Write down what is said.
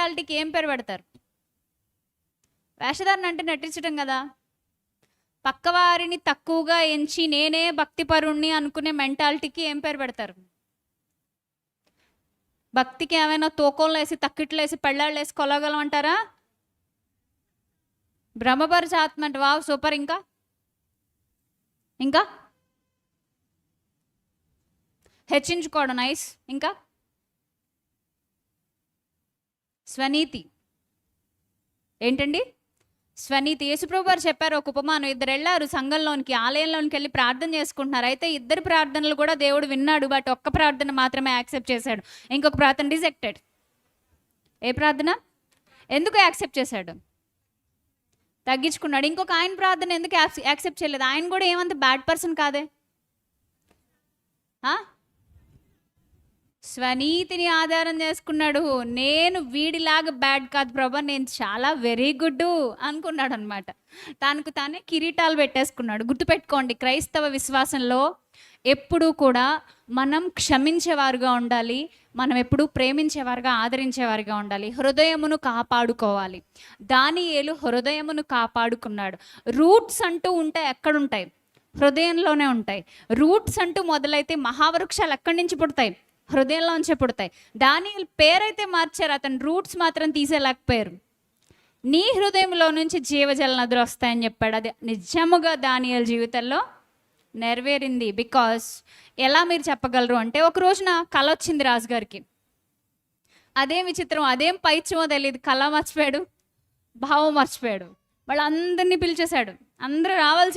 మెంటాలిటీకి ఏం పేరు పెడతారు? వేషధారణ అంటే నటించడం కదా. పక్కవారిని తక్కువగా ఎంచి నేనే భక్తిపరుణ్ణి అనుకునే మెంటాలిటీకి ఏం పేరు పెడతారు? భక్తికి ఏమైనా తూకంలో వేసి తక్కిట్లో వేసి పెళ్ళాళ్ళు వేసి కొలగలం అంటారా? బ్రహ్మపరచాత్మ అంటే వావ్ సూపర్. ఇంకా ఇంకా హెచ్చించుకోవడం నైస్. ఇంకా స్వనీతి ఏంటండి? స్వనీతి. యేసుప్రభు వారు చెప్పారు ఒక ఉపమానం. ఇద్దరు వెళ్ళారు సంఘంలోనికి, ఆలయంలోనికి వెళ్ళి ప్రార్థన చేసుకుంటున్నారు. అయితే ఇద్దరు ప్రార్థనలు కూడా దేవుడు విన్నాడు, బట్ ఒక్క ప్రార్థన మాత్రమే యాక్సెప్ట్ చేశాడు, ఇంకొక ప్రార్థన రిజెక్టెడ్. ఏ ప్రార్థన? ఎందుకు యాక్సెప్ట్ చేశాడు? తగ్గించుకున్నాడు. ఇంకొక ఆయన ప్రార్థన ఎందుకు యాక్సెప్ట్ చేయలేదు? ఆయన కూడా ఏమంత బ్యాడ్ పర్సన్ కాదే. స్వనీతిని ఆధారం చేసుకున్నాడు. నేను వీడిలాగా బ్యాడ్ కాదు ప్రభా, నేను చాలా వెరీ గుడ్ అనుకున్నాడు అనమాట. తనకు తానే కిరీటాలు పెట్టేసుకున్నాడు. గుర్తుపెట్టుకోండి, క్రైస్తవ విశ్వాసంలో ఎప్పుడూ కూడా మనం క్షమించేవారుగా ఉండాలి, మనం ఎప్పుడూ ప్రేమించేవారుగా ఆదరించేవారుగా ఉండాలి, హృదయమును కాపాడుకోవాలి. దానియేలు హృదయమును కాపాడుకున్నాడు. రూట్స్ అంటూ ఉంటే ఎక్కడుంటాయి? హృదయంలోనే ఉంటాయి. రూట్స్ అంటూ మొదలైతే మహావృక్షాలు ఎక్కడి నుంచి పుడతాయి? హృదయంలోంచే పుడతాయి. దానియేలు పేరైతే మార్చారు, అతను రూట్స్ మాత్రం తీసేలేకపోయారు. నీ హృదయంలో నుంచి జీవజల నదులు వస్తాయని చెప్పాడు. అది నిజముగా దానియేలు జీవితంలో నెరవేరింది. బికాస్ ఎలా మీరు చెప్పగలరు అంటే, ఒక రోజున కల వచ్చింది రాజుగారికి. అదేం విచిత్రం, అదేం పైత్యమో తెలియదు, కళ మర్చిపోయాడు, భావం మర్చిపోయాడు. వాళ్ళందరినీ పిలిచేశాడు. అందరూ రావాల్సి